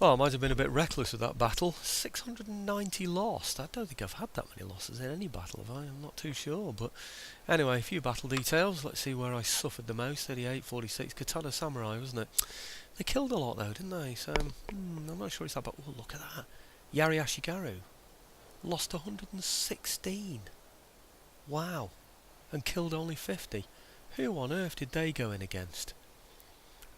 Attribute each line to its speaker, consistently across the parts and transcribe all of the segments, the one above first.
Speaker 1: Well, I might have been a bit reckless with that battle. 690 lost. I don't think I've had that many losses in any battle, have I? I'm not too sure. But anyway, a few battle details. Let's see where I suffered the most. 38, 46. Katana Samurai, wasn't it? They killed a lot though, didn't they? So I'm not sure it's that. But oh, look at that. Yari Ashigaru lost 116. Wow. And killed only 50. Who on earth did they go in against?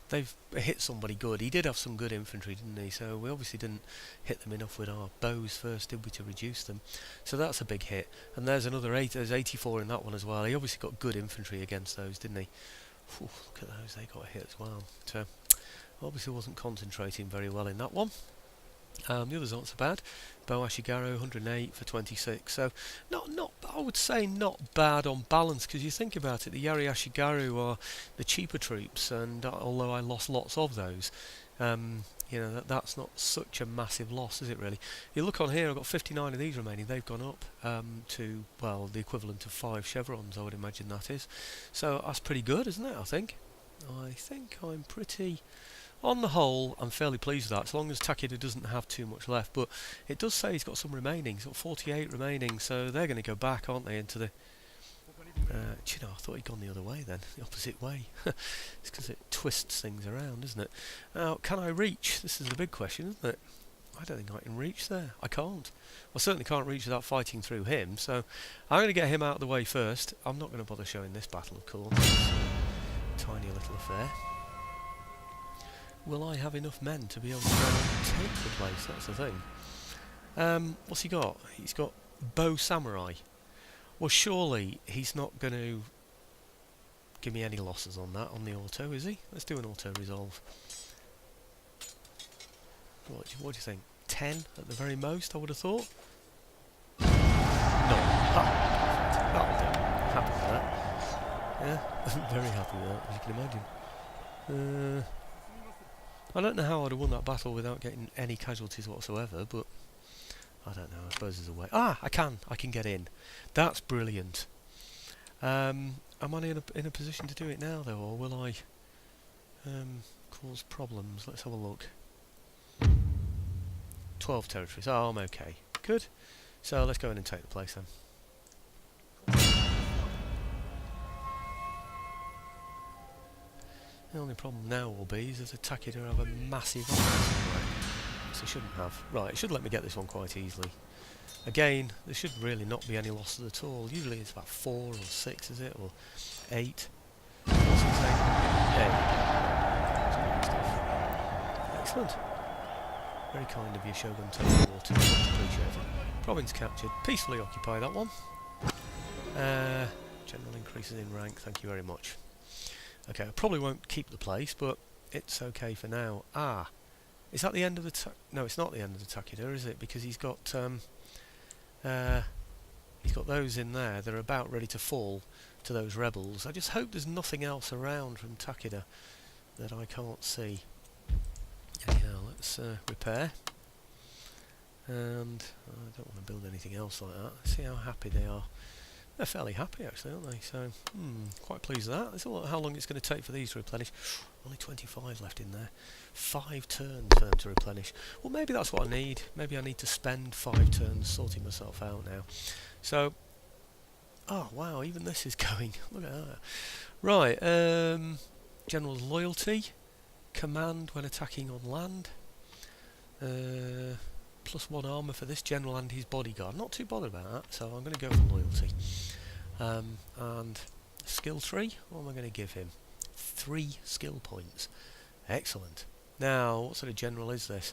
Speaker 1: They've hit somebody good. He did have some good infantry, didn't he? So we obviously didn't hit them enough with our bows first, did we, to reduce them? So that's a big hit. And there's another 8. There's 84 in that one as well. He obviously got good infantry against those, didn't he? Whew, look at those. They got a hit as well. So obviously wasn't concentrating very well in that one. The others aren't so bad. Bo Ashigaru 108 for 26. So not I would say not bad on balance, because you think about it, the Yari Ashigaru are the cheaper troops, and although I lost lots of those, you know, that's not such a massive loss, is it really? You look on here, I've got 59 of these remaining. They've gone up to, well, the equivalent of 5 chevrons, I would imagine that is. So that's pretty good, isn't it? I think I'm pretty... On the whole, I'm fairly pleased with that, as long as Takeda doesn't have too much left. But it does say he's got some remaining. He's got 48 remaining, so they're going to go back, aren't they, into the... you know, I thought he'd gone the other way then, the opposite way. It's because it twists things around, isn't it? Now, can I reach? This is the big question, isn't it? I don't think I can reach there. I can't. I certainly can't reach without fighting through him, so I'm going to get him out of the way first. I'm not going to bother showing this battle, of course. Tiny little affair. Will I have enough men to be able to take the place? That's the thing. What's he got? He's got Bow Samurai. Well, surely he's not going to give me any losses on that, on the auto, is he? Let's do an auto resolve. What do you think? 10 at the very most, I would have thought. No. That'll do. Happy with that. Yeah, I'm very happy with that, as you can imagine. I don't know how I'd have won that battle without getting any casualties whatsoever, but I don't know, I suppose there's a way. Ah, I can get in. That's brilliant. Am I in a position to do it now though, or will I cause problems? Let's have a look. 12 territories. Oh, I'm okay. Good. So let's go in and take the place then. The only problem now will be is that Takeda have a massive army, which they shouldn't have. Right, it should let me get this one quite easily. Again, there should really not be any losses at all. Usually it's about 4 or 6, is it? Or 8. What's it say? 8. Excellent. Very kind of you, Shogun Total War 2. Much appreciated. Province captured. Peacefully occupy that one. General increases in rank. Thank you very much. Okay, I probably won't keep the place, but it's okay for now. Ah, is that the end of the... No, it's not the end of the Takeda, is it? Because he's got those in there. They're about ready to fall to those rebels. I just hope there's nothing else around from Takeda that I can't see. Anyhow, let's repair. And I don't want to build anything else like that. See how happy they are. They're fairly happy actually, aren't they? So, quite pleased with that. Let's see how long it's going to take for these to replenish. Only 25 left in there. 5 turns for them to replenish. Well, maybe that's what I need. Maybe I need to spend 5 turns sorting myself out now. So, oh wow, even this is going. Look at that. Right, General's Loyalty. Command when attacking on land. +1 armour for this general and his bodyguard. Not too bothered about that, so I'm going to go for loyalty. And skill tree, what am I going to give him? 3 skill points. Excellent. Now, what sort of general is this?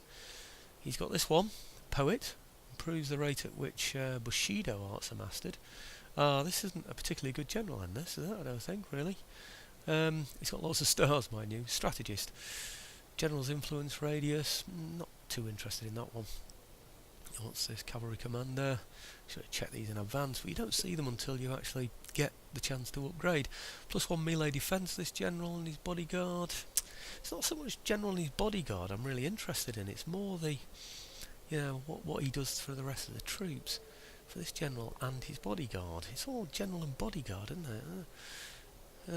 Speaker 1: He's got this one, Poet. Improves the rate at which Bushido arts are mastered. This isn't a particularly good general in this, is it? I don't think, really. He's got lots of stars, mind you. Strategist. General's influence radius, not too interested in that one. What's this? Cavalry commander. Should have checked these in advance, but you don't see them until you actually get the chance to upgrade. +1 melee defense, this general and his bodyguard. It's not so much general and his bodyguard I'm really interested in. It's more the, you know, what he does for the rest of the troops. For this general and his bodyguard. It's all general and bodyguard, isn't it?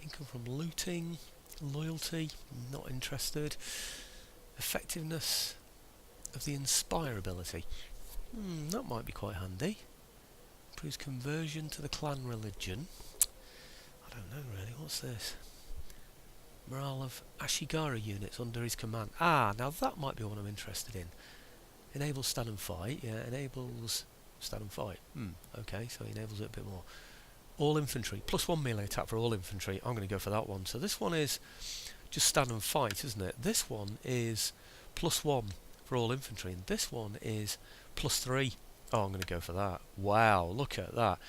Speaker 1: Income from looting. Loyalty, not interested. effectiveness of the Inspire ability. That might be quite handy. Improves conversion to the clan religion. I don't know really, what's this? Morale of Ashigaru units under his command. Now that might be what I'm interested in. Enables stand and fight, yeah, enables stand and fight. Okay, so he enables it a bit more. All infantry, +1 melee attack for all infantry. I'm going to go for that one. So this one is just stand and fight, isn't it? This one is +1 for all infantry, and this one is +3. Oh, I'm going to go for that. Wow, look at that.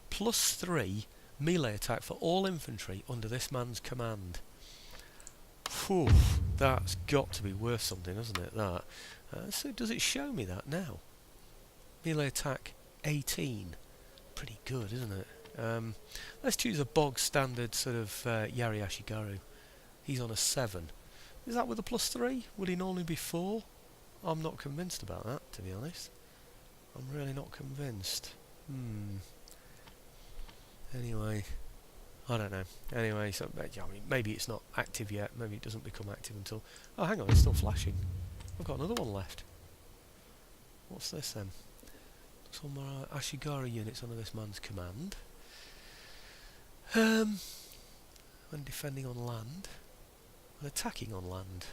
Speaker 1: +3 melee attack for all infantry under this man's command. Phew, that's got to be worth something, hasn't it, that? So does it show me that now? Melee attack 18. Pretty good, isn't it? Let's choose a bog standard sort of Yari Ashigaru. He's on a 7. Is that with a +3? Would he normally be 4? I'm not convinced about that, to be honest. I'm really not convinced. Anyway, I don't know. Anyway, so I mean, maybe it's not active yet. Maybe it doesn't become active until... Oh, hang on, it's still flashing. I've got another one left. What's this then? Some more Ashigaru units under this man's command. When defending on land. When attacking on land.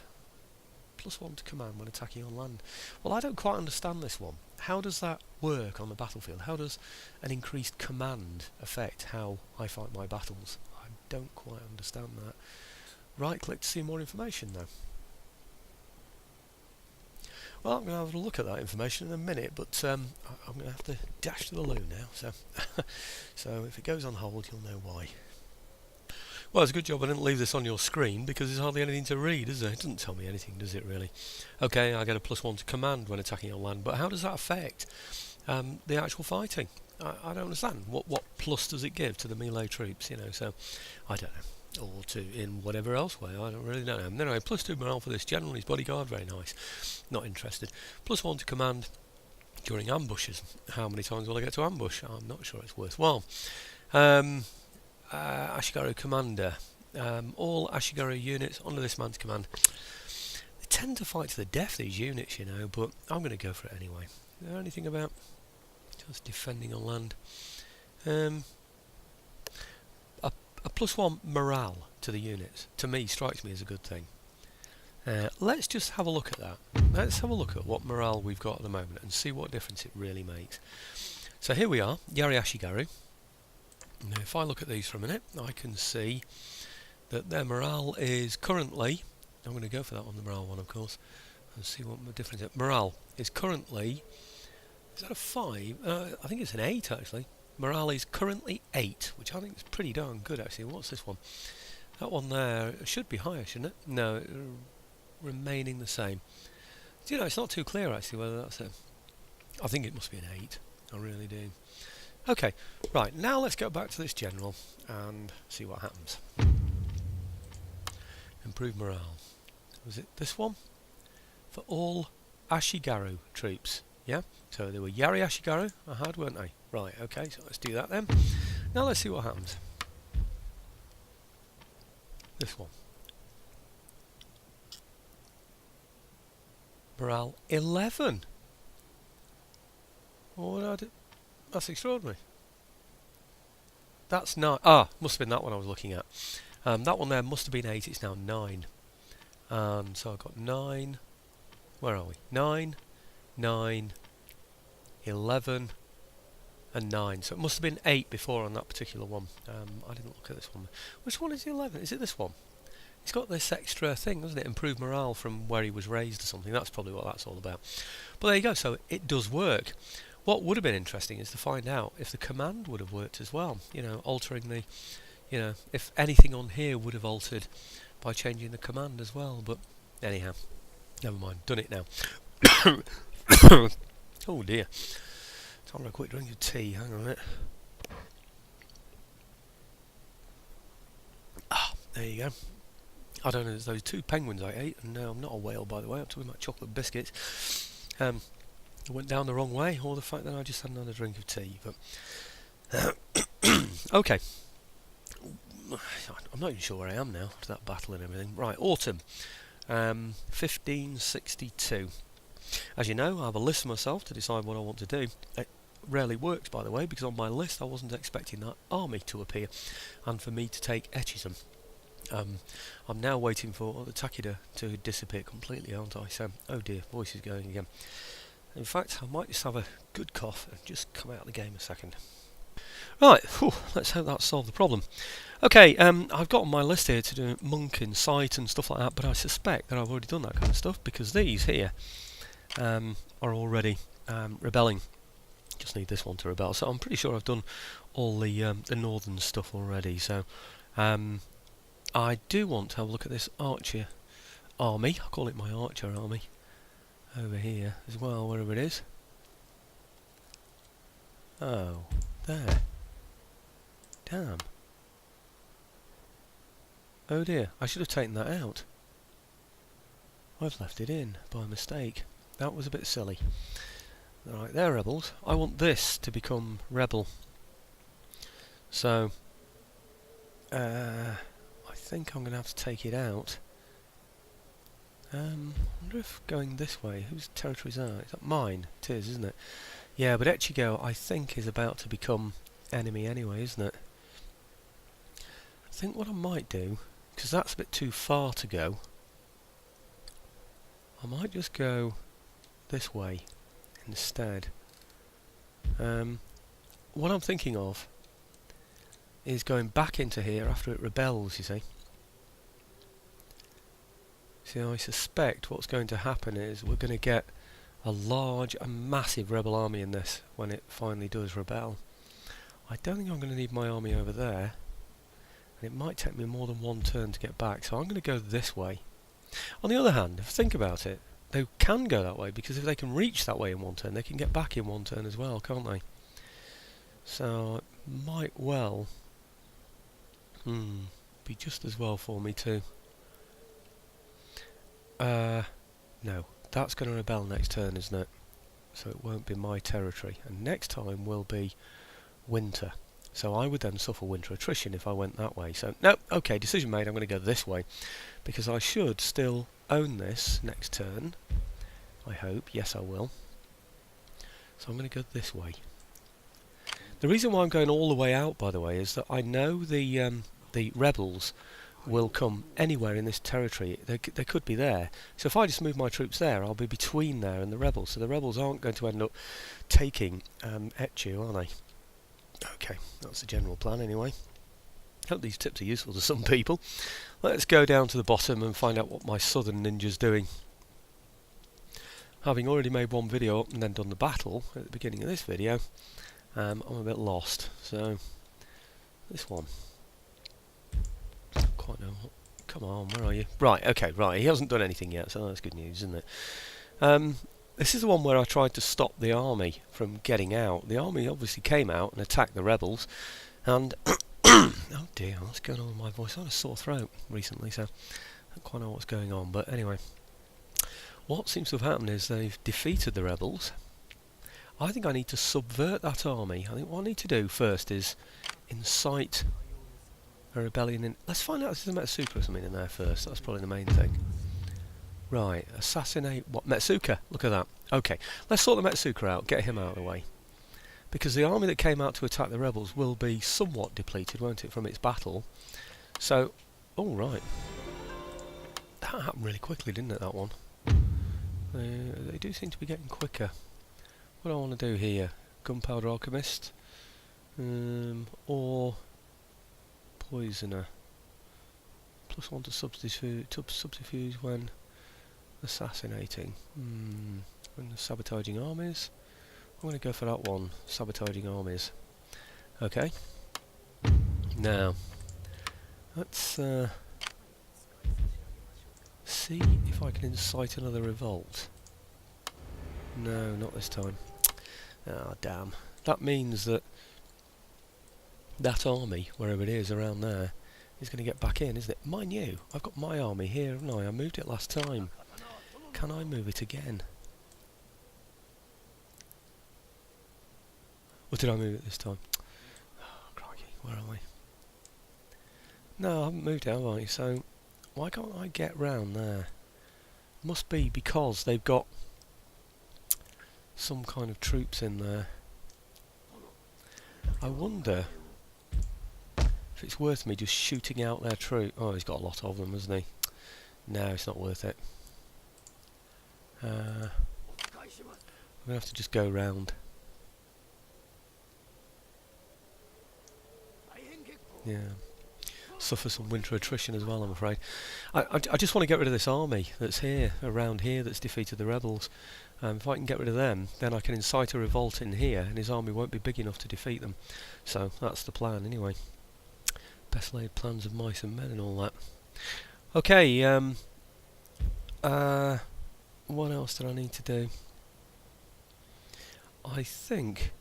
Speaker 1: +1 to command when attacking on land. Well, I don't quite understand this one. How does that work on the battlefield? How does an increased command affect how I fight my battles? I don't quite understand that. Right click to see more information though. Well, I'm going to have a look at that information in a minute, but I'm going to have to dash to the loo now, so so if it goes on hold, you'll know why. Well, it's a good job I didn't leave this on your screen, because there's hardly anything to read, is there? It doesn't tell me anything, does it, really? Okay, I get a +1 to command when attacking on land, but how does that affect the actual fighting? I don't understand. What plus does it give to the melee troops, you know, so I don't know. Or to in whatever else way, I don't really know. Anyway, +2 morale for this general, his bodyguard, very nice. Not interested. +1 to command during ambushes. How many times will I get to ambush? I'm not sure it's worthwhile. Ashigaru commander. All Ashigaru units under this man's command. They tend to fight to the death, these units, you know, but I'm going to go for it anyway. Is there anything about just defending on land? A +1 morale to the units, to me, strikes me as a good thing. Let's just have a look at that. Let's have a look at what morale we've got at the moment and see what difference it really makes. So here we are, Yari Ashigaru. Now if I look at these for a minute, I can see that their morale is currently, I'm going to go for that one, the morale one of course, and see what the difference is. Morale is currently, is that a 5? I think it's an 8 actually. Morale is currently 8, which I think is pretty darn good actually. What's this one? That one there should be higher, shouldn't it? No, remaining the same. Do you know, it's not too clear actually whether that's a... I think it must be an 8. I really do. Okay, right, now let's go back to this general and see what happens. Improve morale. Was it this one? For all Ashigaru troops. Yeah? So they were Yari Ashigaru I had, weren't they? Right, okay, so let's do that then. Now let's see what happens. This one. Morale 11. What did I do? That's extraordinary. That's not... must have been that one I was looking at. That one there must have been 8, it's now 9. So I've got 9... Where are we? 9, 9, 11... and 9, so it must have been 8 before on that particular one. I didn't look at this one. Which one is the 11? Is it this one? It's got this extra thing, doesn't it? Improved morale from where he was raised or something. That's probably what that's all about. But there you go, so it does work. What would have been interesting is to find out if the command would have worked as well. You know, altering the... You know, if anything on here would have altered by changing the command as well. But anyhow, never mind. Done it now. Oh dear. Time for a quick drink of tea, hang on a minute. There you go. I don't know, there's those 2 penguins I ate, and no, I'm not a whale by the way, I'm talking about chocolate biscuits. I went down the wrong way, or the fact that I just had another drink of tea, but... okay. I'm not even sure where I am now, after that battle and everything. Right, autumn. 1562. As you know, I have a list for myself to decide what I want to do. It rarely works, by the way, because on my list I wasn't expecting that army to appear and for me to take Etchism. I'm now waiting for the Takeda to disappear completely, aren't I? So, oh dear, voice is going again. In fact, I might just have a good cough and just come out of the game a second. Right, let's hope that solved the problem. Okay, I've got on my list here to do monk in sight and stuff like that, but I suspect that I've already done that kind of stuff because these here are already rebelling. Just need this one to rebel, so I'm pretty sure I've done all the northern stuff already. So I do want to have a look at this archer army. I'll call it my archer army over here as well, wherever it is. Oh, there. Damn. Oh dear, I should have taken that out. I've left it in by mistake. That was a bit silly. Right, they're rebels. I want this to become rebel. So, I think I'm going to have to take it out. I wonder if going this way, whose territories are? Is that mine? It is, isn't it? Yeah, but Echigo, I think, is about to become enemy anyway, isn't it? I think what I might do, because that's a bit too far to go, I might just go this way instead. What I'm thinking of is going back into here after it rebels, you see. See, I suspect what's going to happen is we're going to get a massive rebel army in this when it finally does rebel. I don't think I'm going to need my army over there, and it might take me more than one turn to get back, so I'm going to go this way. On the other hand, if you think about it, they can go that way, because if they can reach that way in one turn, they can get back in one turn as well, can't they? So it might well be just as well for me to... no, that's going to rebel next turn, isn't it? So it won't be my territory, and next time will be winter. So I would then suffer winter attrition if I went that way. So, no, okay, decision made, I'm going to go this way, because I should still own this next turn. I hope, yes I will. So I'm going to go this way. The reason why I'm going all the way out, by the way, is that I know the rebels will come anywhere in this territory. They could be there. So if I just move my troops there, I'll be between there and the rebels. So the rebels aren't going to end up taking Etchu, are they? Okay, that's the general plan anyway. Hope these tips are useful to some people. Let's go down to the bottom and find out what my southern ninja's doing. Having already made one video up and then done the battle at the beginning of this video, I'm a bit lost. So, this one. Quite know. Come on, where are you? Right, okay, right. He hasn't done anything yet, so that's good news, isn't it? This is the one where I tried to stop the army from getting out. The army obviously came out and attacked the rebels, and oh dear, what's going on with my voice? I had a sore throat recently, so I don't quite know what's going on. But anyway, what seems to have happened is they've defeated the rebels. I think I need to subvert that army. I think what I need to do first is incite a rebellion in... Let's find out if there's a Metsuka or something in there first. That's probably the main thing. Right, assassinate... What? Metsuka! Look at that. Okay, let's sort the Metsuka out, get him out of the way. Because the army that came out to attack the rebels will be somewhat depleted, won't it, from its battle. So... Oh, right. That happened really quickly, didn't it, that one? They do seem to be getting quicker. What do I want to do here? Gunpowder Alchemist? Or... Poisoner. +1 to subterfuge when assassinating. When sabotaging armies. I'm going to go for that one. Sabotaging armies. Okay. Now, let's see if I can incite another revolt. No, not this time. Ah, damn. That means that that army, wherever it is around there, is going to get back in, isn't it? Mind you, I've got my army here, haven't I? I moved it last time. Can I move it again? Or did I move it this time? Oh, crikey, where are we? No, I haven't moved it, have I? So, why can't I get round there? Must be because they've got some kind of troops in there. I wonder if it's worth me just shooting out their troop. Oh, he's got a lot of them, hasn't he? No, it's not worth it. I'm going to have to just go round. Yeah. Suffer some winter attrition as well, I'm afraid. I just want to get rid of this army that's here, around here, that's defeated the rebels. If I can get rid of them, then I can incite a revolt in here, and his army won't be big enough to defeat them. So that's the plan, anyway. Best laid plans of mice and men and all that. Okay, what else did I need to do? I think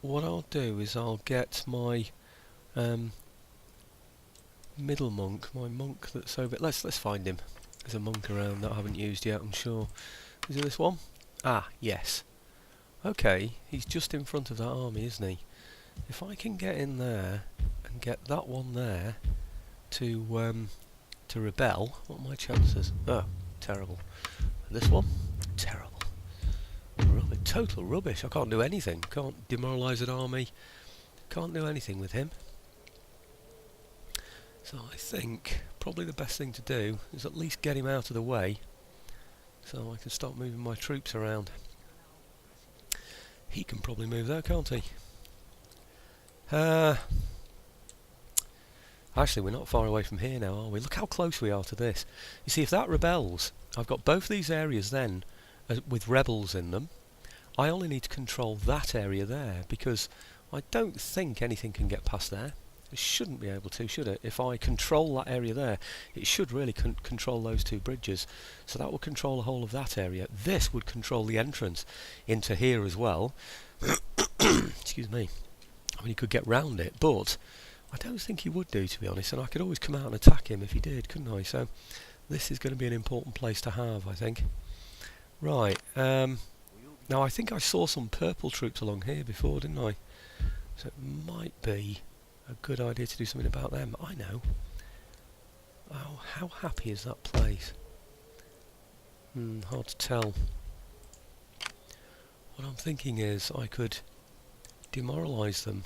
Speaker 1: what I'll do is I'll get my middle monk, my monk that's over. Let's find him. There's a monk around that I haven't used yet, I'm sure. Is it this one? Ah, yes. Okay, he's just in front of that army, isn't he? If I can get in there and get that one there to rebel, what are my chances? Oh, terrible. And this one? Terrible. Rubbish, total rubbish. I can't do anything. Can't demoralise an army. Can't do anything with him. So I think probably the best thing to do is at least get him out of the way so I can start moving my troops around. He can probably move there, can't he? Actually, we're not far away from here now, are we? Look how close we are to this. You see, if that rebels, I've got both these areas then with rebels in them. I only need to control that area there, because I don't think anything can get past there. It shouldn't be able to, should it? If I control that area there, it should really control those two bridges. So that would control the whole of that area. This would control the entrance into here as well. Excuse me. I mean, he could get round it, but I don't think he would do, to be honest. And I could always come out and attack him if he did, couldn't I? So this is going to be an important place to have, I think. Right. Now, I think I saw some purple troops along here before, didn't I? So it might be a good idea to do something about them. I know. Oh, how happy is that place? Hard to tell. What I'm thinking is I could demoralise them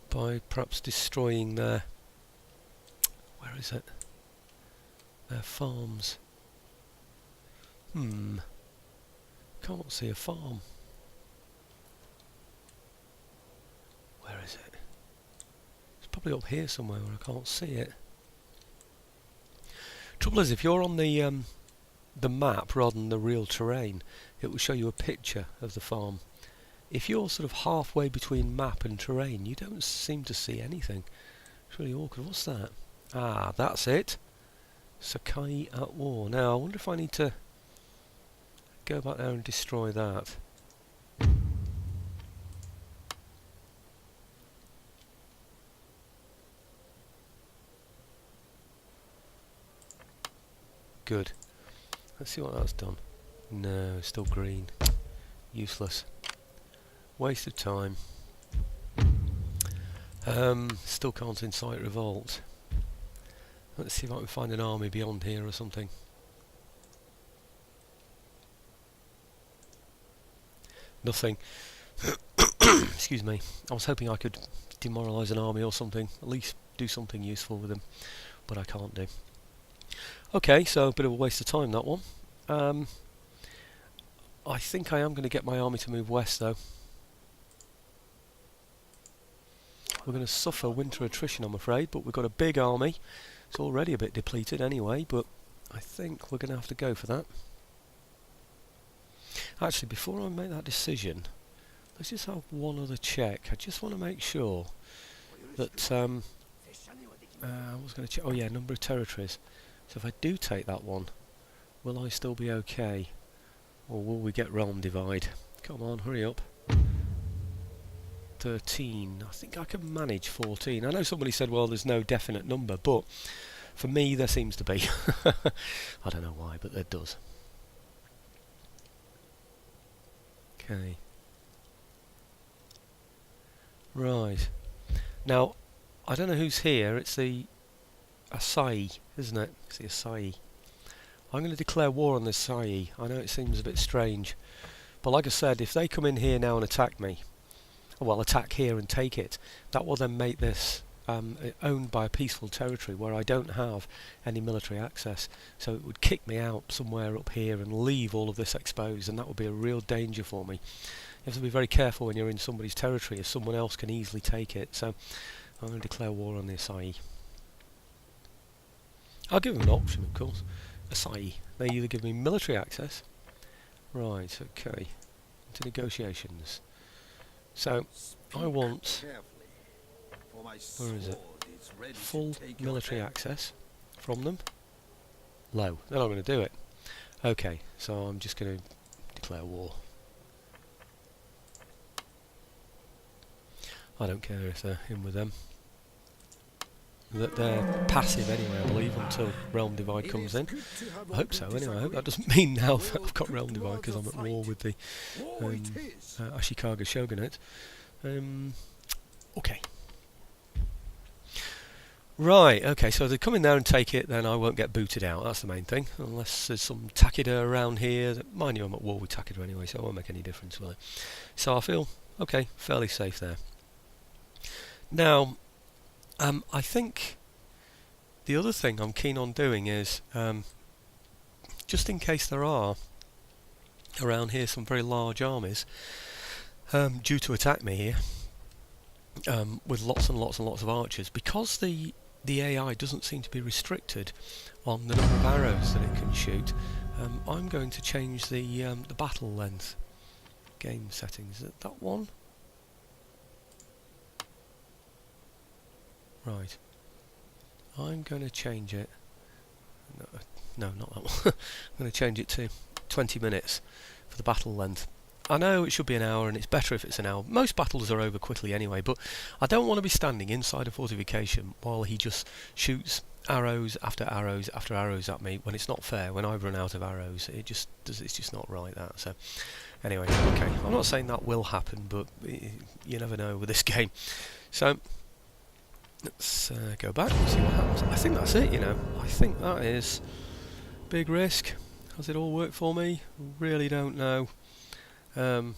Speaker 1: by perhaps destroying their... where is it? Their farms. Can't see a farm. Where is it? It's probably up here somewhere where I can't see it. Trouble is, if you're on the map rather than the real terrain, it will show you a picture of the farm. If you're sort of halfway between map and terrain, you don't seem to see anything. It's really awkward. What's that? Ah, that's it. Sakai at war. Now, I wonder if I need to go back there and destroy that. Good. Let's see what that's done. No, it's still green. Useless. Waste of time. Still can't incite revolt. Let's see if I can find an army beyond here or something. Nothing. Excuse me. I was hoping I could demoralise an army or something. At least do something useful with them. But I can't do. Okay, so a bit of a waste of time, that one. I think I am going to get my army to move west, though. We're going to suffer winter attrition, I'm afraid, but we've got a big army. It's already a bit depleted anyway, but I think we're going to have to go for that. Actually, before I make that decision, let's just have one other check. I just want to make sure that... I was going to check... Oh yeah, number of territories. So if I do take that one, will I still be okay? Or will we get realm divide? Come on, hurry up. 13. I think I can manage 14. I know somebody said, well, there's no definite number, but for me there seems to be. I don't know why, but there does. Okay. Right. Now, I don't know who's here. It's the Asai, isn't it? It's the Asai. I'm going to declare war on the Asai. I know it seems a bit strange, but like I said, if they come in here now and attack me, well, attack here and take it, that will then make this owned by a peaceful territory where I don't have any military access. So it would kick me out somewhere up here and leave all of this exposed, and that would be a real danger for me. You have to be very careful when you're in somebody's territory, if someone else can easily take it. So I'm going to declare war on the Asai. I'll give them an option, of course. Asai. They either give me military access. Right, okay. Into negotiations. So I want, where is it? Full military access from them. Low. They're not going to do it. Okay, so I'm just going to declare war. I don't care if they're in with them. They're passive anyway, I believe, until Realm Divide comes in. I hope so, anyway. I hope that doesn't mean now that I've got Realm Divide because I'm at war with the Ashikaga Shogunate. Okay. Right, okay, so if they come in there and take it, then I won't get booted out. That's the main thing. Unless there's some Takeda around here. Mind you, I'm at war with Takeda anyway, so it won't make any difference, will it? So I feel, okay, fairly safe there. Now, I think the other thing I'm keen on doing is, just in case there are around here some very large armies due to attack me here, with lots and lots and lots of archers, because the AI doesn't seem to be restricted on the number of arrows that it can shoot, I'm going to change the battle length game settings. Is it that one? Right. I'm going to change it. No, not that one. I'm going to change it to 20 minutes for the battle length. I know it should be an hour, and it's better if it's an hour. Most battles are over quickly anyway, but I don't want to be standing inside a fortification while he just shoots arrows after arrows after arrows at me when it's not fair. When I run out of arrows, it's just not right, that. So anyway, okay. I'm not saying that will happen, but you never know with this game. So let's go back and see what happens. I think that's it, you know. I think that is big risk. Has it all worked for me? Really don't know. And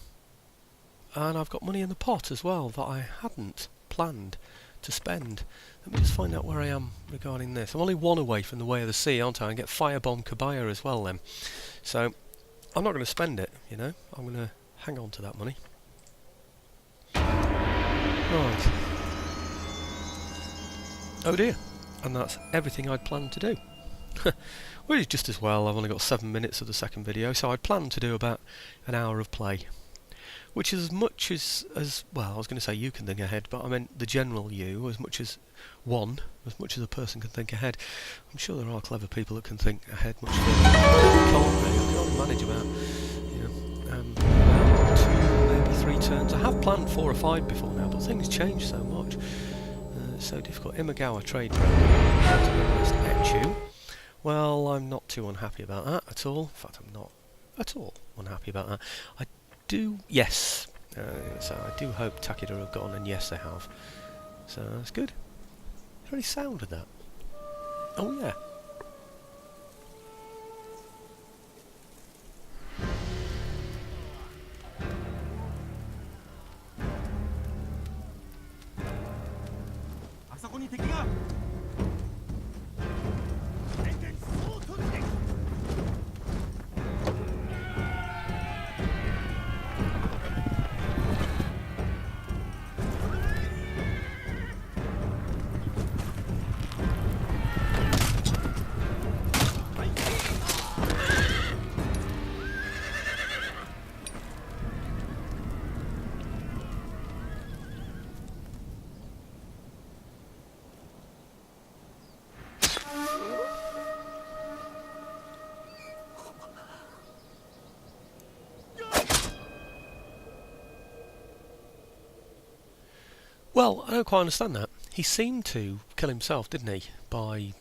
Speaker 1: I've got money in the pot as well that I hadn't planned to spend. Let me just find out where I am regarding this. I'm only one away from the Way of the Sea, aren't I? And get Firebomb Kabaya as well then. So I'm not going to spend it, you know. I'm going to hang on to that money. Right. Oh dear. And that's everything I'd planned to do. Well, it's just as well. I've only got 7 minutes of the second video, so I'd planned to do about an hour of play, which is as much as well, I was going to say you can think ahead, but I meant the general you, as much as a person can think ahead. I'm sure there are clever people that can think ahead much further. I can't manage about, you know, 2, maybe 3 turns. I have planned 4 or 5 before now, but things change so much. It's so difficult. Imagawa trade program. Well, I'm not too unhappy about that at all. In fact, I'm not at all unhappy about that. I do, yes. So I do hope Takeda have gone, and yes, they have. So that's good. Very sound with that. Oh yeah. Well, I don't quite understand that. He seemed to kill himself, didn't he? By,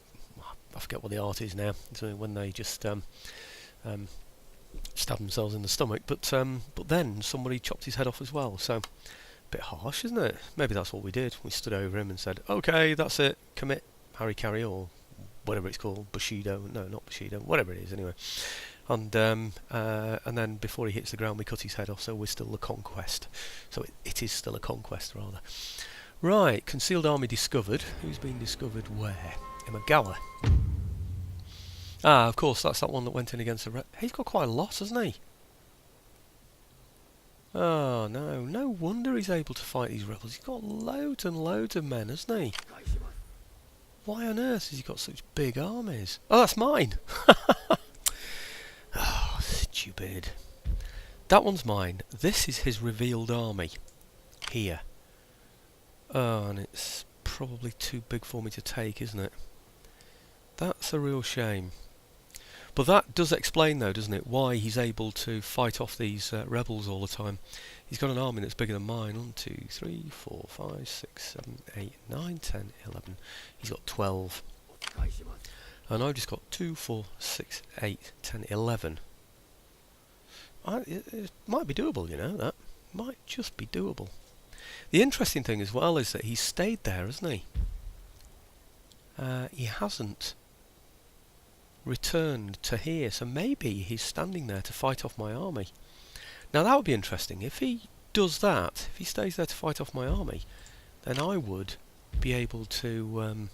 Speaker 1: I forget what the art is now. It's when they just stab themselves in the stomach. But then somebody chopped his head off as well. So, a bit harsh, isn't it? Maybe that's what we did. We stood over him and said, "Okay, that's it. Commit, Harry Carry, or whatever it's called, Bushido. No, not Bushido. Whatever it is, anyway. And then before he hits the ground, we cut his head off. So we're still a conquest. So it is still a conquest, rather. Right, concealed army discovered. Who's been discovered where? Imagawa. Ah, of course, that's that one that went in against the... He's got quite a lot, hasn't he? Oh, no. No wonder he's able to fight these rebels. He's got loads and loads of men, hasn't he? Why on earth has he got such big armies? Oh, that's mine! Oh, stupid. That one's mine. This is his revealed army. Here. Oh, and it's probably too big for me to take, isn't it? That's a real shame. But that does explain, though, doesn't it, why he's able to fight off these rebels all the time. He's got an army that's bigger than mine. 1, 2, 3, 4, 5, 6, 7, 8, 9, 10, 11. He's got 12. And I've just got 2, 4, 6, 8, 10, 11. It might be doable, you know, that. Might just be doable. The interesting thing as well is that he's stayed there, hasn't he? He hasn't returned to here, so maybe he's standing there to fight off my army. Now that would be interesting. If he does that, if he stays there to fight off my army, then I would be able to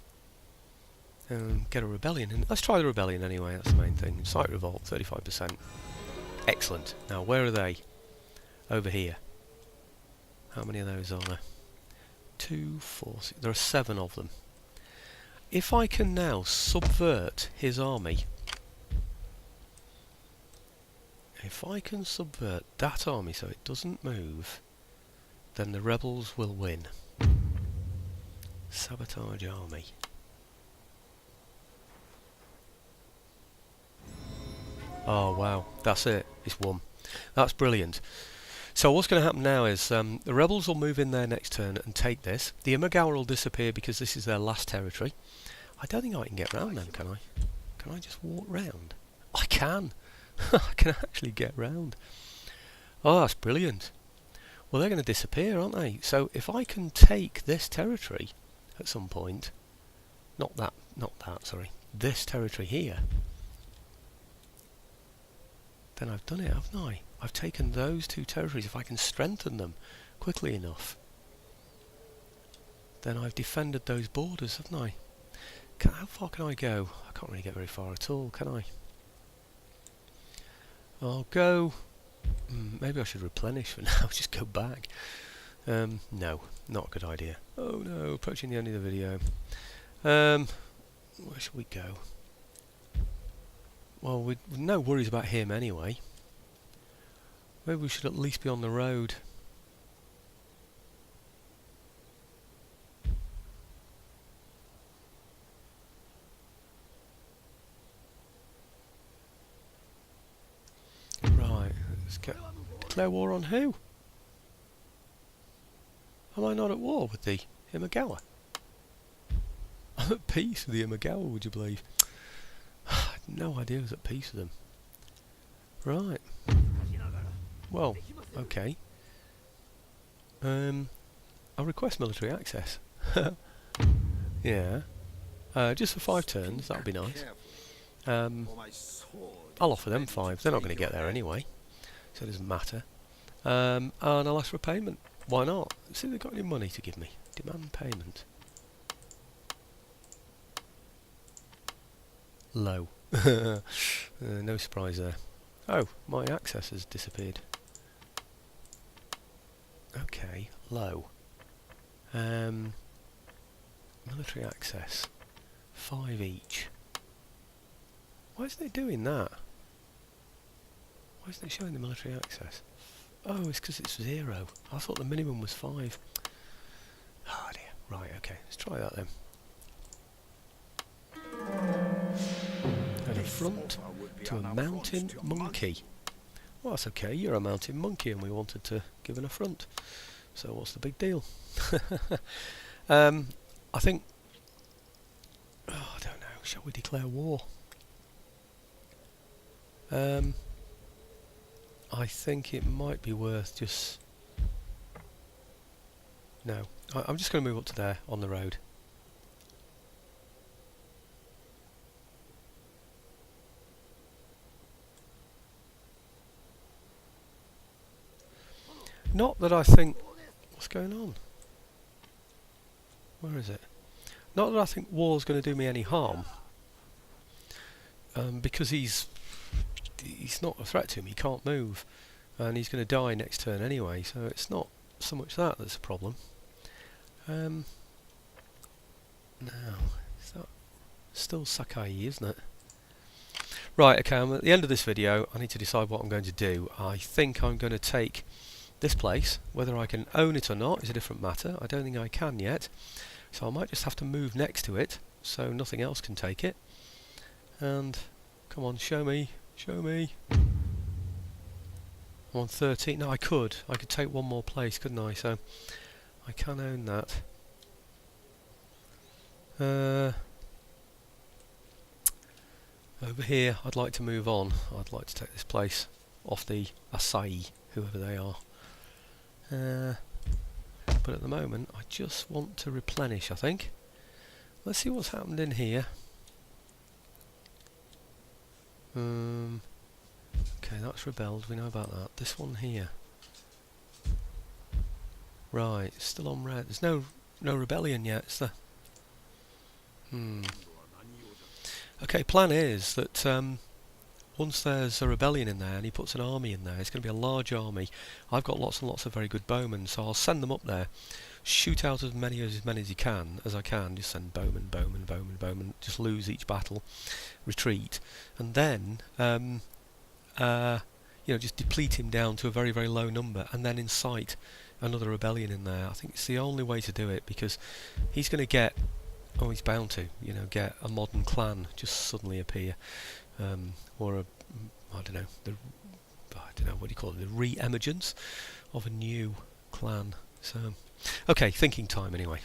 Speaker 1: get a rebellion. And let's try the rebellion anyway, that's the main thing. Incite revolt, 35%. Excellent. Now where are they? Over here. How many of those are there? 2, 4, 6. There are 7 of them. If I can now subvert his army, if I can subvert that army so it doesn't move, then the rebels will win. Sabotage army. Oh wow, that's it, it's won. That's brilliant. So what's going to happen now is the rebels will move in there next turn and take this. The Imagawa will disappear because this is their last territory. I don't think I can get round them, can I? Can I just walk round? I can! I can actually get round. Oh, that's brilliant. Well, they're going to disappear, aren't they? So if I can take this territory at some point, not that, sorry, this territory here, then I've done it, haven't I? I've taken those 2 territories. If I can strengthen them quickly enough, then I've defended those borders, haven't I? How far can I go? I can't really get very far at all, can I? I'll go... maybe I should replenish for now, just go back. No, not a good idea. Oh no, approaching the end of the video. Where should we go? Well, we've no worries about him anyway. Maybe we should at least be on the road. Right, let's get... Declare war on who? Am I not at war with the Imagawa? I'm at peace with the Imagawa, would you believe? I had no idea I was at peace with them. Right. Well, okay. I'll request military access. Yeah. Just for 5 turns, that would be nice. I'll offer them 5. They're not going to get there anyway, so it doesn't matter. And I'll ask for a payment. Why not? See if they've got any money to give me. Demand payment. Low. No surprise there. Oh, my access has disappeared. Okay, low. Military access. 5 each. Why isn't it doing that? Why isn't it showing the military access? Oh, it's because it's 0. I thought the minimum was 5. Oh dear. Right, okay. Let's try that then. And a front to a mountain monkey. Well, that's okay. You're a mountain monkey and we wanted to give an affront. So what's the big deal? I think... Oh, I don't know. Shall we declare war? I think it might be worth just... No. I'm just going to move up to there, on the road. Not that I think... What's going on? Where is it? Not that I think war's going to do me any harm. Because he's not a threat to me, he can't move. And he's going to die next turn anyway, so it's not so much that that's a problem. Now, is that still Sakai, isn't it? Right, okay, I'm at the end of this video. I need to decide what I'm going to do. I think I'm going to take this place. Whether I can own it or not is a different matter. I don't think I can yet. So I might just have to move next to it, so nothing else can take it. And, come on, show me, show me. I'm on 13. No, I could take one more place, couldn't I? So I can own that. Over here, I'd like to move on. I'd like to take this place off the Asai, whoever they are. But at the moment, I just want to replenish, I think. Let's see what's happened in here. Okay, that's rebelled, we know about that. This one here. Right, still on red. There's no rebellion yet, is there? Okay, plan is that once there's a rebellion in there and he puts an army in there, it's going to be a large army. I've got lots and lots of very good bowmen, so I'll send them up there, shoot out as many as I can, just send bowmen, bowmen, bowmen, bowmen, just lose each battle, retreat, and then you know, just deplete him down to a very, very low number, and then incite another rebellion in there. I think it's the only way to do it, because he's going to get, oh, he's bound to, you know, get a modern clan just suddenly appear, or a, I don't know, what do you call it, the re-emergence of a new clan. So, okay, thinking time anyway.